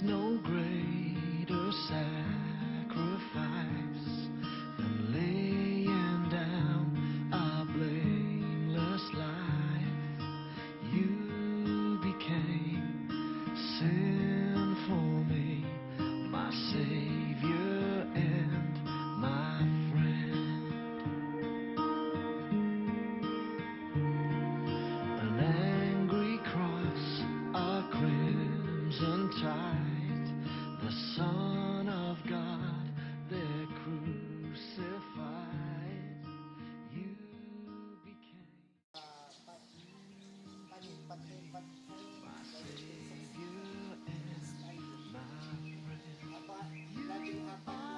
no greater sacrifice than laying down a blameless life. You became sin for me, my Savior and my friend. An angry cross, a crimson tide, the Son of God there crucified. You became my Savior and my friend. Labing apat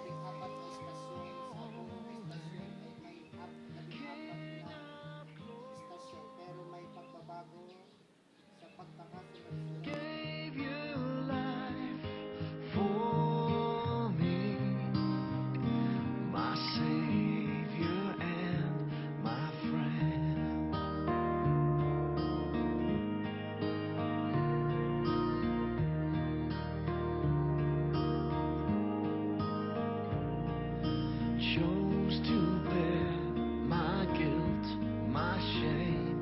na istasyon sa buong istasyon ay may labing apat na istasyon, pero may pagbabago sa pagkakasunod-sunod. Gave your life for me, my Savior and my friend. Chose to bear my guilt, my shame,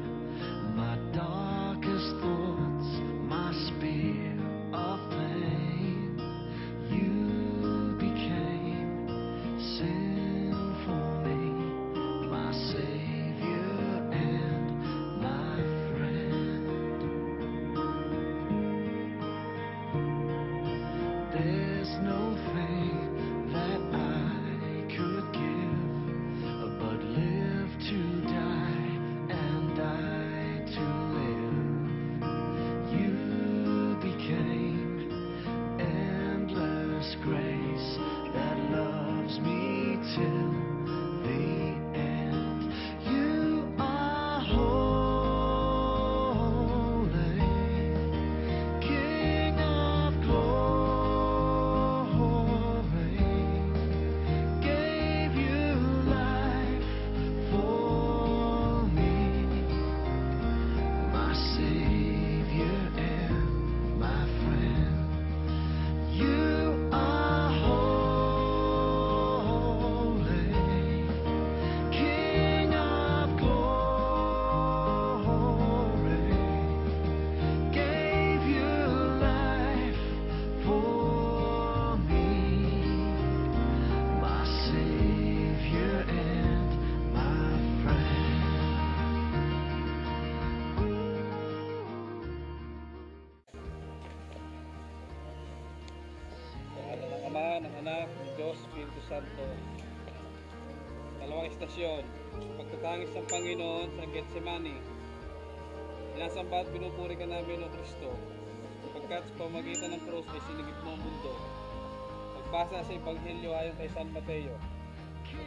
my darkest thoughts, my spear of pain. You became sin for me, my Savior and my friend. There's no thing that I could give, but live to die and die to live. You became endless grace that loves me till the end. You are holy, King of glory, gave you life for me, my Savior and my friend. You are holy, King of glory, gave you life for me, my Savior and my friend. Sa ngalan ng Ama, ng Anak, ng Diyos, Espiritu Santo. Dalawang istasyon. Pagtatangis ng Panginoon sa Getsemani. Sinasamba at pinupuri ka namin, O Kristo, sapagkat sa pamagitan ng krus ay sinigip mo ang mundo. Pagbasa sa Ebanghelyo ayon kay San Mateo.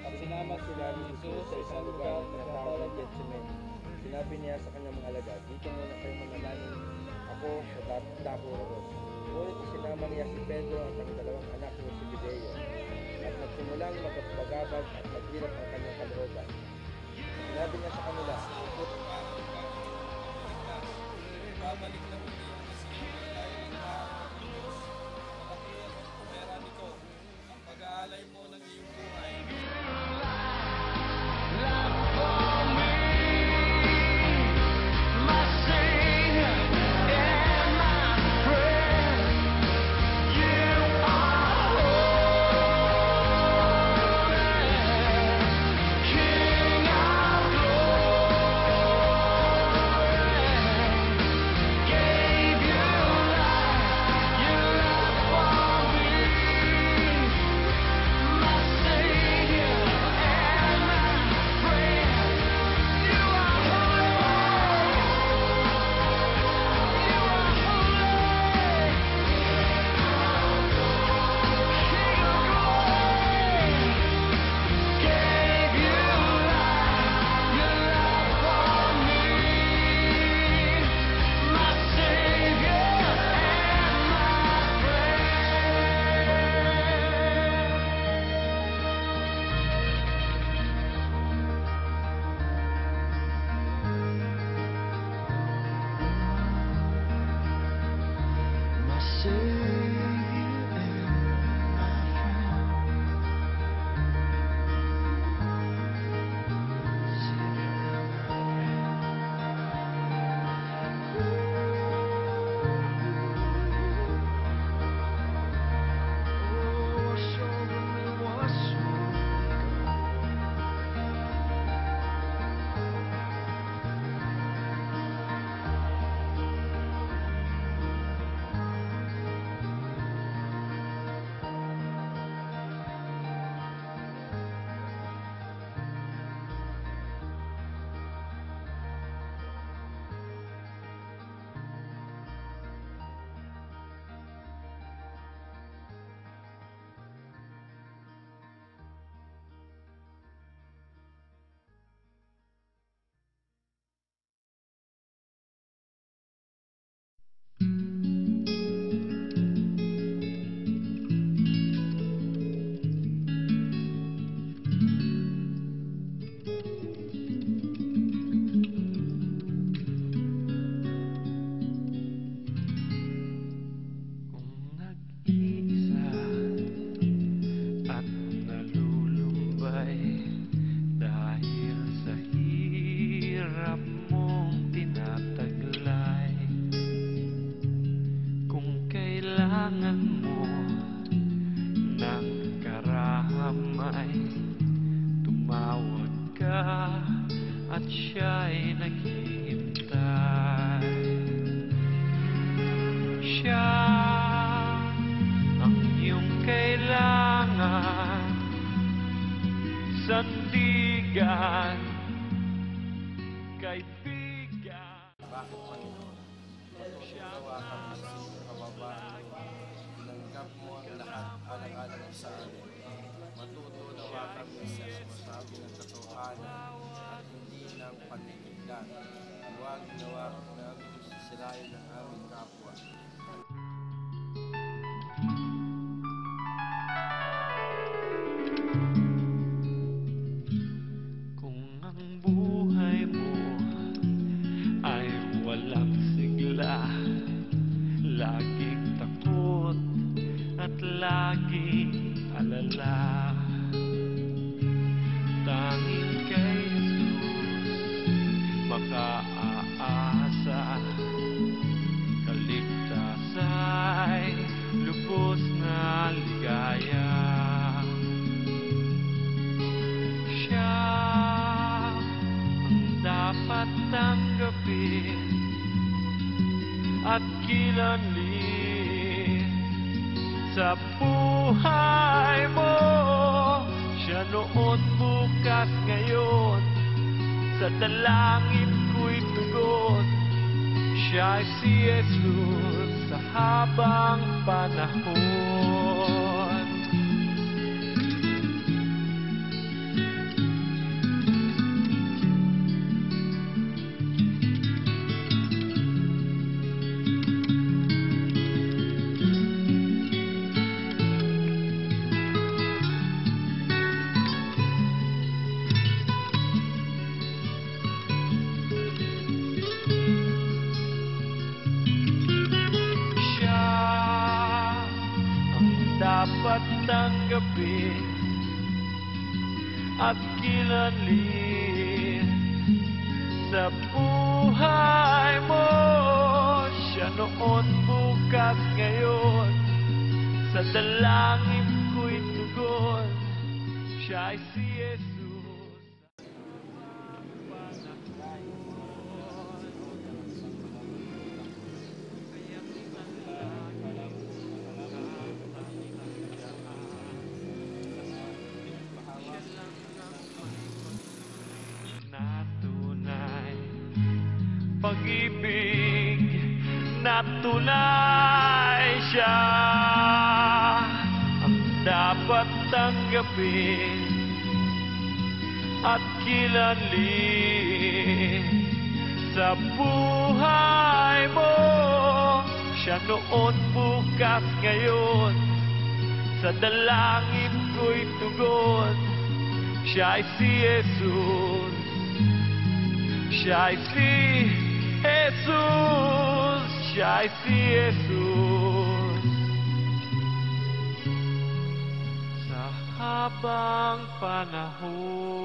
At sinama sila ni Jesus sa isang lugar na tinatawag ng Getsemani. Sinabi niya sa kanyang mga alagad, dito muna kayo manalangin, ako sa dako roon. Ngunit isinama niya si Pedro at ang dalawang anak ni Zebedeo, at nagsimulang magpagabag at maghirap ang kanyang kalooban. Sinabi niya sa kanila, Babalik na muli ang Mesiya dahil ang Diyos. Malaki ang pera nito. Ang pag-aalay mo ng iyong buhay. My Savior and my friend, you are holy, King of glory, gave at siya'y naghihintay. Siya ang iyong kailangan, sandigan, kaibigan. Bakit, Panginoon? Matutunawa kami sa iyong kababaan. Tinanggap mo ang lahat alang-alang sa amin. Matutunawa kami sa sinasabi ng katotohanan at hindi ng panliligdan. Huwag nawa namin sisirain ang aming kapwa. Kung ang buhay mo ay walang sigla, laging takot at laging alala, tanging kay Jesus makaaasa, kaligtasa'y lubos na ligaya. Siya ang dapat tanggapin at kilanlin sa buhay mo. Siya noon, bukas, ngayon, sa dalangin ko'y tugon. Siya'y si Jesus sa habang panahon. Dapat tanggapin at kilanlin sa buhay mo. Siya noon, bukas, ngayon, sa dalangin ko'y tugon. Siya'y si Jesus. Natunay, pag-ibig na tunay, siya ang dapat tanggapin at kilanlin sa buhay mo. Siya noon, bukas, ngayon, sa dalangin ko'y tugon. Siya'y si Jesus. Siya'y si Jesus. Siya'y si Jesus. Sa habang panahon.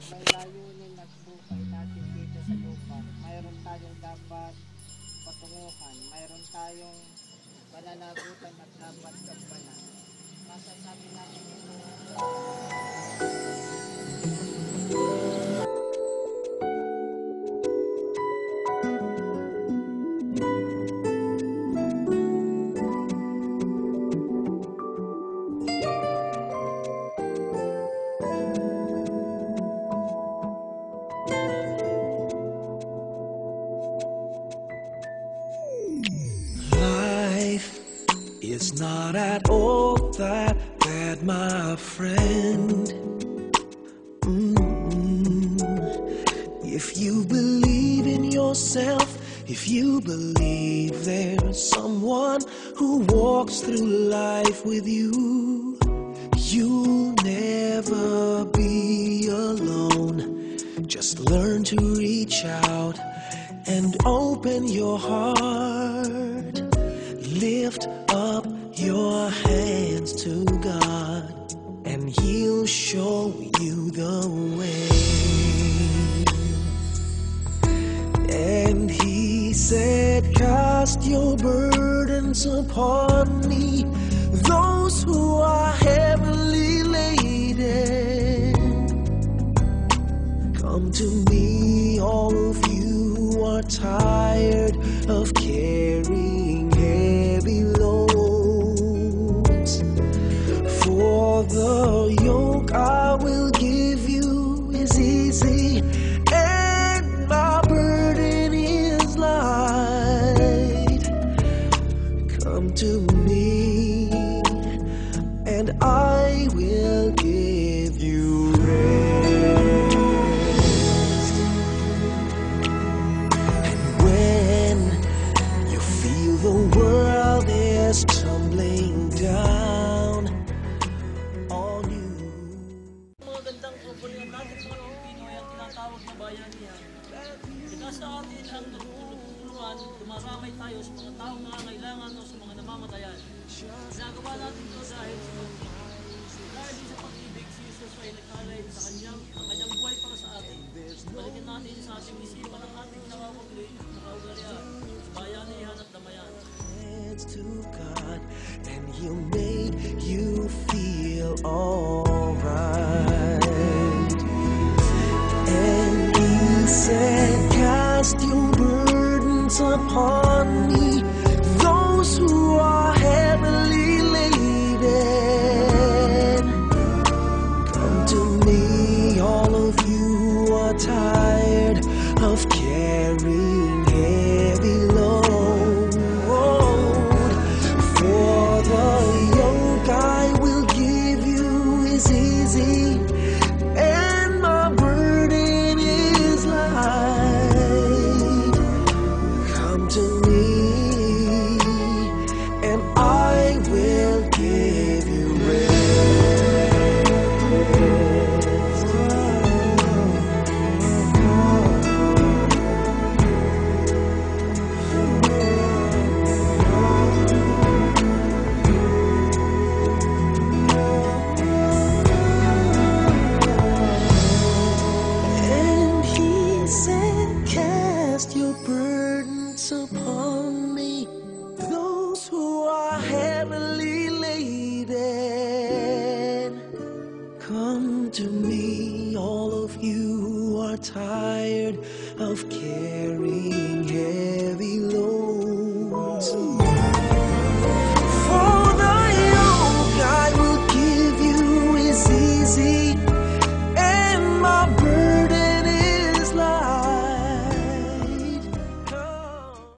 May layunin at buhay natin dito sa lupa. Mayroon tayong dapat patunguhan. Mayroon tayong pananagutan at dapat gampanan. Masasabi natin ito. Life is not at all that bad, my friend. If you believe in yourself, if you believe there's someone who walks through life with you, you'll never be alone. Just learn to reach out and open your heart. Lift up your hands to God, and He'll show you the way. And He said, "God cast your burdens upon me, those who are heavily laden. Come to me, all of you who are tired of carrying heavy loads. For the yoke I will give you is easy, and my burden is light. Come to me, and I will give you rest. And when you feel the world is tumbling down on you. Magandang kabulian natin mga Pilipino ay ang tinatawag na bayanihan. Ika sa atin ang nagtutulungan, dumaramay tayo sa mga taong nangangailangan o sa mga namamatayan. Ginagawa natin ito dahil sa pag-ibig. Dahil din sa pag-ibig, si Jesus ay nagkalay sa kanyang buhay para sa atin. Balikan natin sa ating isipan ang ating nakakagli, nakaugalian, bayanihan at damayan. To God, and He'll make you feel alright. And He said, cast your burdens upon me, those who are heavily laden. Come to me, all of you who are tired of carrying heavy load. For the yoke I will give you is easy, and my burden is light. Come to me, and I will give you And He said, cast your burdens upon me, those who are heavily laden. Come to me, all of you who are tired of carrying heavy